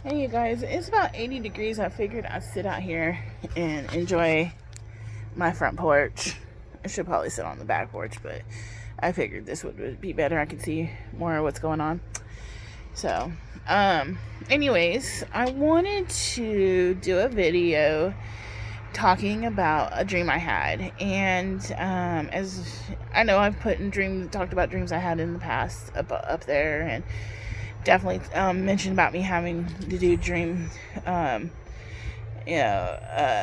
Hey you guys, it's about 80 degrees. I figured I'd sit out here and enjoy my front porch. I should probably sit on the back porch, but I figured this would be better. I could see more of what's going on. So, anyways, I wanted to do a video talking about a dream I had. And as I know, I've talked about dreams I had in the past up there, and definitely mentioned about me having to do dream, you know,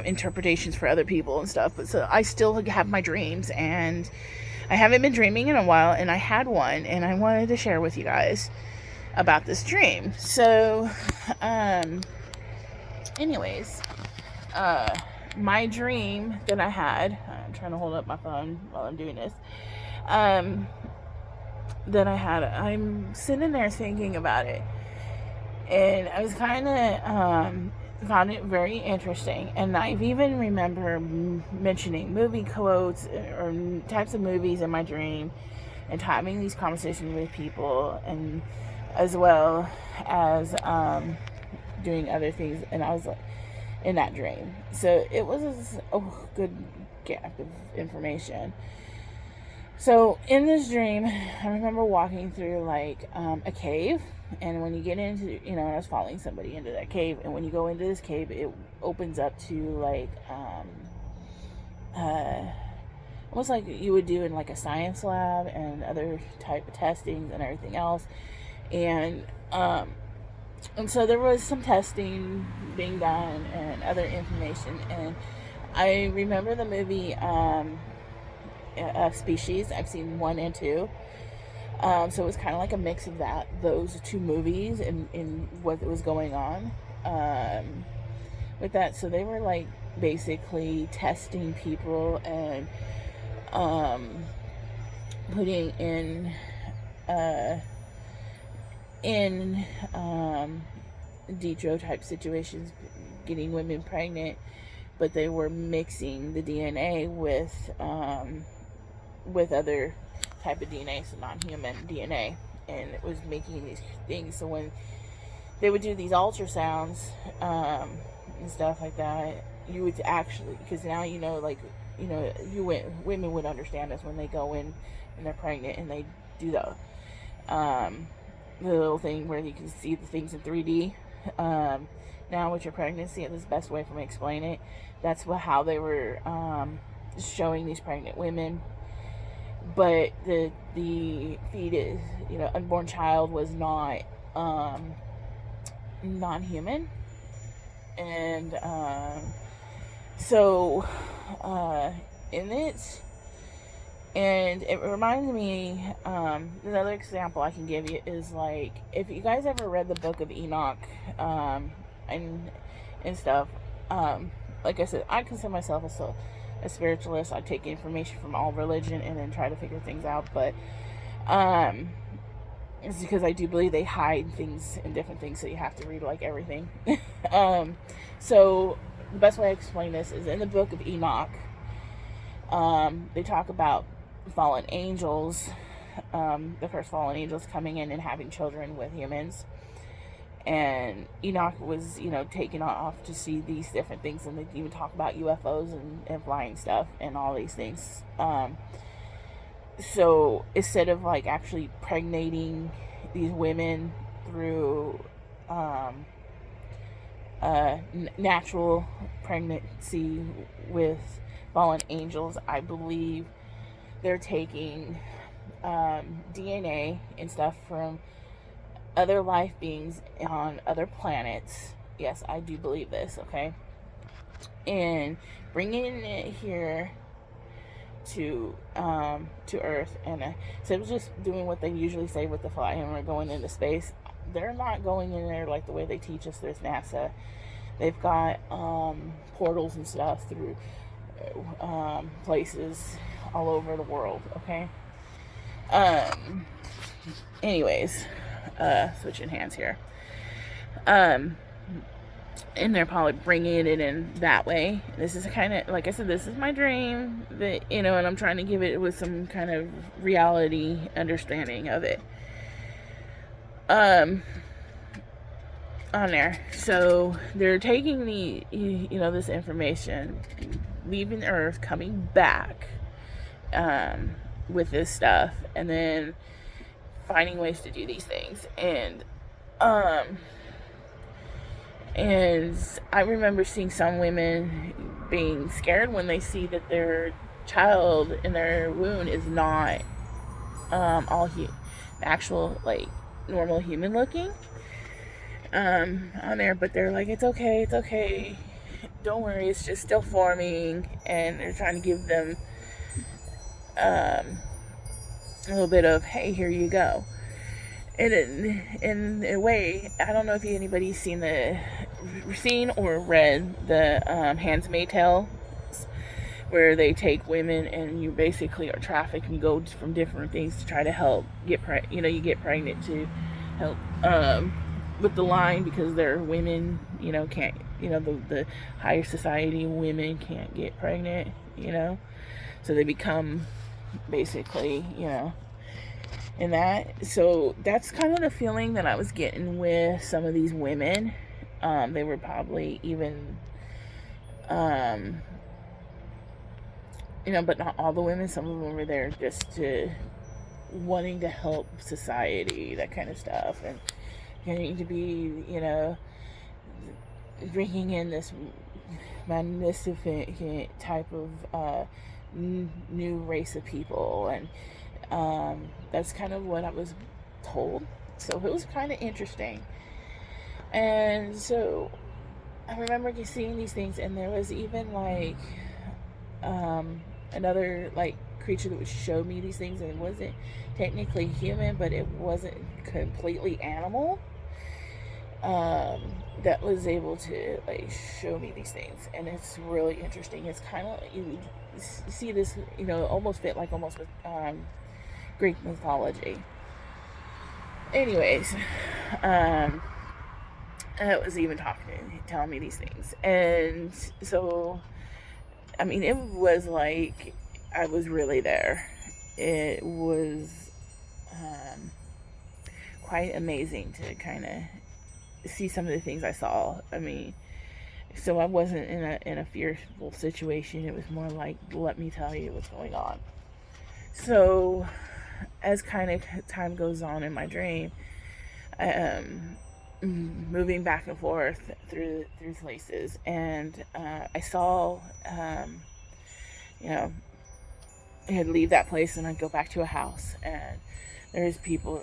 interpretations for other people and stuff. But so I still have my dreams, and I haven't been dreaming in a while, and I had one, and I wanted to share with you guys about this dream. So, anyways, my dream that I had, I'm trying to hold up my phone while I'm doing this, that I had, I'm sitting there thinking about it, and I was kind of found it very interesting. And I've even remember mentioning movie quotes or types of movies in my dream, and having these conversations with people, and as well as doing other things. And I was like in that dream, so it was a good gap of information. So in this dream, I remember walking through like a cave, and when you get into, I was following somebody into that cave, and when you go into this cave, it opens up to like almost like you would do in like a science lab and other type of testings and everything else, and so there was some testing being done and other information, and I remember the movie Species. I've seen 1 and 2. So it was kind of like a mix of those two movies, and what was going on with that. So they were like basically testing people and putting in vitro type situations, getting women pregnant, but they were mixing the DNA with other type of DNA, so non-human DNA, and it was making these things. So when they would do these ultrasounds and stuff like that, you would actually, because now women would understand this when they go in and they're pregnant and they do the little thing where you can see the things in 3D. Now with your pregnancy, and this is the best way for me to explain it, that's how they were showing these pregnant women. But the fetus, unborn child, was not non-human, and so in it, and it reminds me, another example I can give you is like, if you guys ever read the book of Enoch, and stuff, like I said, I consider myself a spiritualist. I take information from all religion and then try to figure things out, but it's because I do believe they hide things in different things, so you have to read like everything. So the best way to explain this is in the book of Enoch. They talk about fallen angels, the first fallen angels coming in and having children with humans. And Enoch was, taken off to see these different things, and they even talk about UFOs and flying stuff and all these things. So instead of like actually pregnating these women through natural pregnancy with fallen angels, I believe they're taking DNA and stuff from other life beings on other planets. Yes, I do believe this, okay? And bringing it here to Earth, and so it was just doing what they usually say with the fly hammer, going into space. They're not going in there like the way they teach us. There's NASA. They've got portals and stuff through places all over the world, okay? Anyways, switching hands here. And they're probably bringing it in that way. This is kind of, like I said, this is my dream, that, and I'm trying to give it with some kind of reality understanding of it. on there. So they're taking this information, leaving Earth, coming back with this stuff, and then finding ways to do these things. And I remember seeing some women being scared when they see that their child in their womb is not actual, like, normal human looking on there, but they're like, it's okay, don't worry, it's just still forming. And they're trying to give them a little bit of, hey, here you go. And in a way, I don't know if anybody's seen or read the Handmaid's Tale, where they take women and you basically are trafficked and go from different things to try to help you get pregnant to help with the line, because they're women, can't, the higher society women can't get pregnant, so they become basically, in that. So that's kind of the feeling that I was getting with some of these women. They were probably even but not all the women. Some of them were there just to wanting to help society, that kind of stuff, and getting to be, bringing in this magnificent type of new race of people. And that's kind of what I was told. So it was kind of interesting. And so I remember just seeing these things, and there was even like another like creature that would show me these things, and it wasn't technically human, but it wasn't completely animal, that was able to like show me these things. And it's really interesting. It's kind of, you see this, almost fit like almost with Greek mythology. Anyways, and it was even telling me these things. And so, I mean, it was like I was really there. It was quite amazing to kind of see some of the things I saw. I mean, so I wasn't in a fearful situation. It was more like, let me tell you what's going on. So as kind of time goes on in my dream, moving back and forth through places, and I saw I'd leave that place and I'd go back to a house, and there's people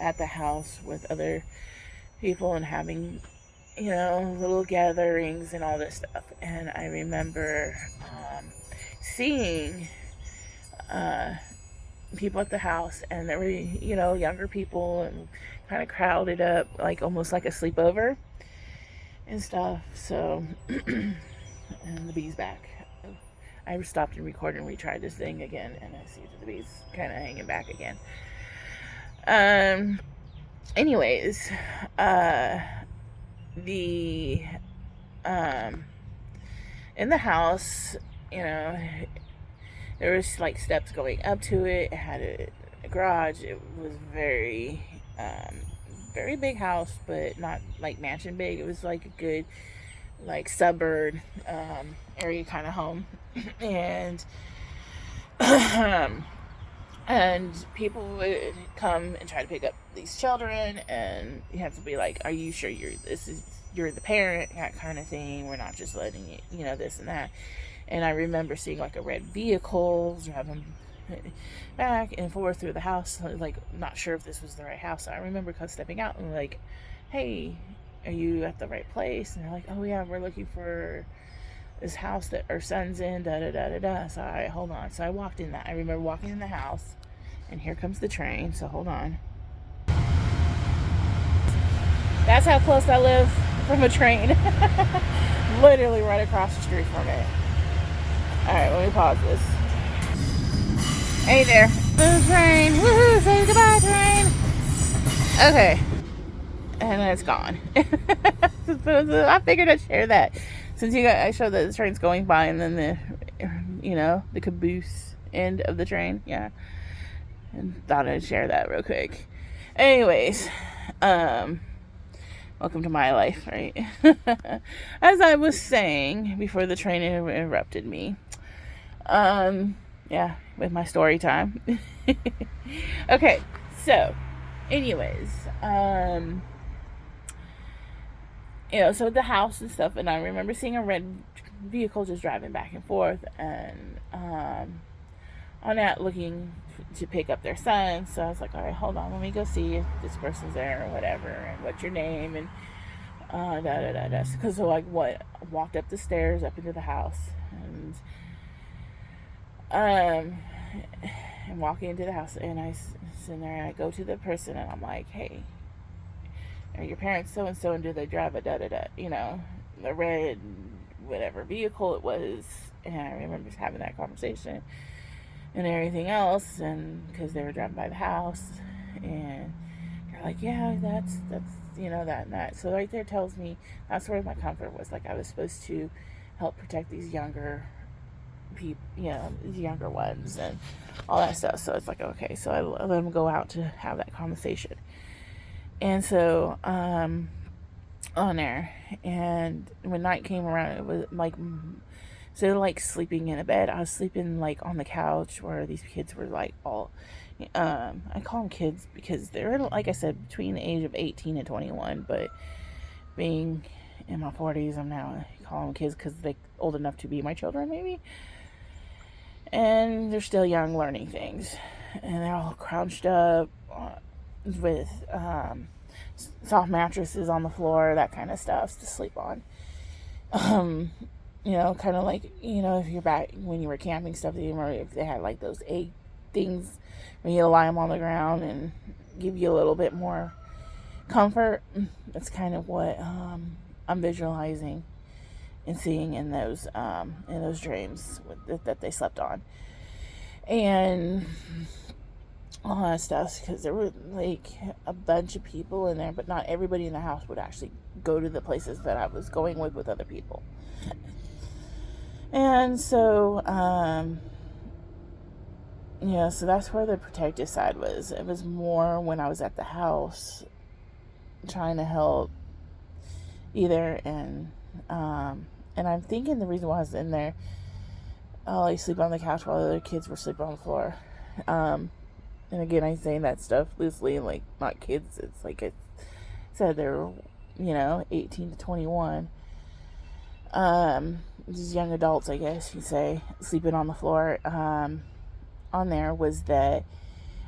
at the house with other people and having little gatherings and all this stuff. And I remember seeing people at the house, and there were younger people and kind of crowded up, like almost like a sleepover and stuff. So and the bee's back. I stopped and recorded and retried this thing again, and I see that the bee's kind of hanging back again. Anyways, the in the house, there was like steps going up to it. It had a garage. It was very big house, but not like mansion big. It was like a good like suburb area kind of home. And and people would come and try to pick up these children, and you have to be like, are you sure you're the parent, that kind of thing. We're not just letting you, this and that. And I remember seeing like a red vehicle driving back and forth through the house, like not sure if this was the right house. So I remember stepping out and like, hey, are you at the right place? And they're like, oh yeah, we're looking for this house that our son's in, da da da da da. So I hold on. So I walked in that. I remember walking in the house, and here comes the train. So hold on. That's how close I live from a train. Literally right across the street from it. Alright, let me pause this. Hey there. The train. Woohoo! Say goodbye, train. Okay. And then it's gone. I figured I'd share that. Since I showed that the train's going by, and then the caboose end of the train. Yeah. And thought I'd share that real quick. Anyways, Welcome to my life, right? As I was saying before the train interrupted me. Yeah, with my story time. Okay, so, anyways, so the house and stuff, and I remember seeing a red vehicle just driving back and forth, and on that looking to pick up their son. So I was like, all right, hold on, let me go see if this person's there or whatever, and what's your name, and da da da da. Because so like what, walked up the stairs up into the house, um, and walking into the house, and I sit there and I go to the person and I'm like, hey, are your parents so and so, and do they drive a da da da, the red whatever vehicle it was. And I remember just having that conversation and everything else, and because they were driving by the house, and they're like, yeah, that's that and that. So right there tells me that's where my comfort was. Like, I was supposed to help protect these younger people, these younger ones, and all that stuff. So it's like, okay, so I let them go out to have that conversation. And so on there, and when night came around, it was like, so like sleeping in a bed, I was sleeping like on the couch where these kids were like all, I call them kids because they're, like I said, between the age of 18 and 21, but being in my 40s, I'm now calling them kids because they're old enough to be my children, maybe. And they're still young, learning things. And they're all crouched up with soft mattresses on the floor, that kind of stuff to sleep on. Kind of like, if you're back when you were camping stuff, if they had like those egg things when you lie them on the ground and give you a little bit more comfort. That's kind of what I'm visualizing and seeing in those dreams that they slept on, and all that stuff, because there were like a bunch of people in there, but not everybody in the house would actually go to the places that I was going with other people. And so so that's where the protective side was. It was more when I was at the house trying to help either, and I'm thinking the reason why I was in there, I'll like sleep on the couch while the other kids were sleeping on the floor. And again, I'm saying that stuff loosely, like, not kids. It's like I said, they're 18 to 21. These young adults, I guess you say, sleeping on the floor. On there was that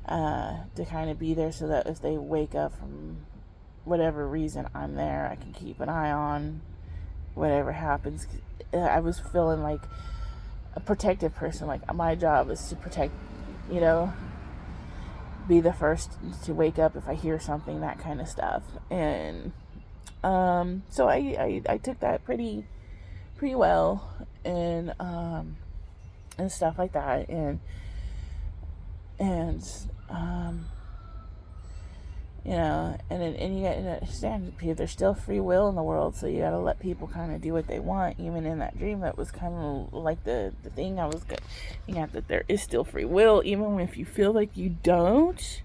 to kind of be there so that if they wake up from whatever reason, I'm there. I can keep an eye on whatever happens. I was feeling like a protective person. Like, my job is to protect, be the first to wake up if I hear something, that kind of stuff. And so I took that pretty well, and stuff like that, and and you gotta understand, there's still free will in the world, so you gotta let people kind of do what they want. Even in that dream, that was kind of like the thing I was getting at, that there is still free will, even if you feel like you don't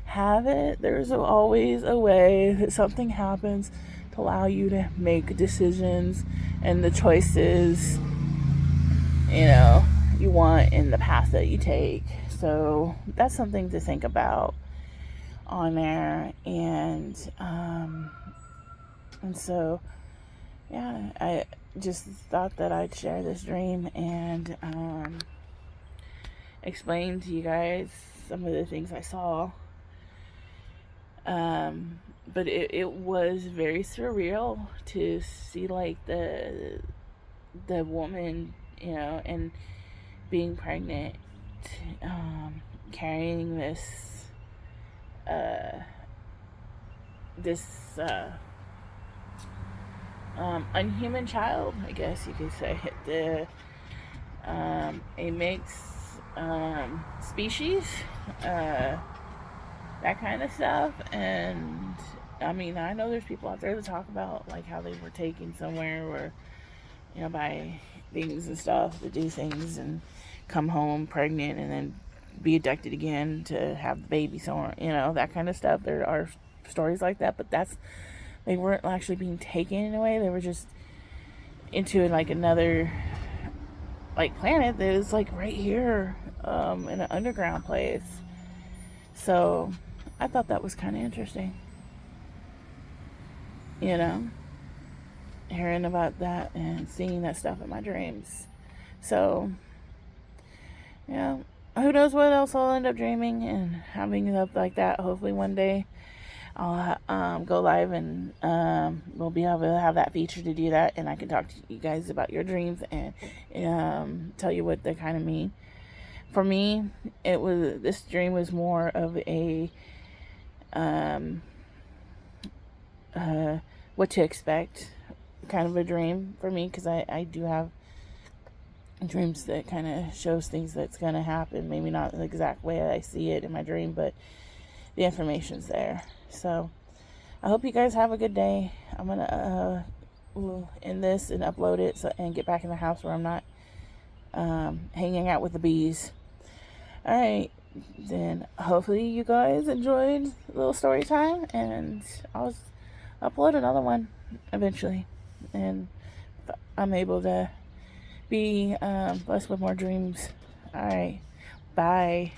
have it. There's always a way that something happens to allow you to make decisions and the choices you want in the path that you take. So that's something to think about on there. And so I just thought that I'd share this dream and explain to you guys some of the things I saw. But it was very surreal to see, like, the woman, and being pregnant, carrying this unhuman child, I guess you could say, a mixed species, that kind of stuff. And I mean, I know there's people out there that talk about like how they were taken somewhere or by things and stuff to do things and come home pregnant and then be abducted again to have the baby somewhere, that kind of stuff. There are stories like that, but that's They weren't actually being taken away. They were just into like another like planet that is like right here in an underground place. So I thought that was kind of interesting, you know, hearing about that and seeing that stuff in my dreams. So yeah, who knows what else I'll end up dreaming and having stuff like that. Hopefully one day I'll go live and we'll be able to have that feature to do that, and I can talk to you guys about your dreams and tell you what they kind of mean. For me, this dream was more of a what to expect kind of a dream for me, because I do have dreams that kind of shows things that's going to happen. Maybe not the exact way I see it in my dream, but the information's there. So I hope you guys have a good day. I'm going to end this and upload it and get back in the house where I'm not hanging out with the bees. Alright, then hopefully you guys enjoyed a little story time, and I'll upload another one eventually, and I'm able to be blessed with more dreams. Alright, bye.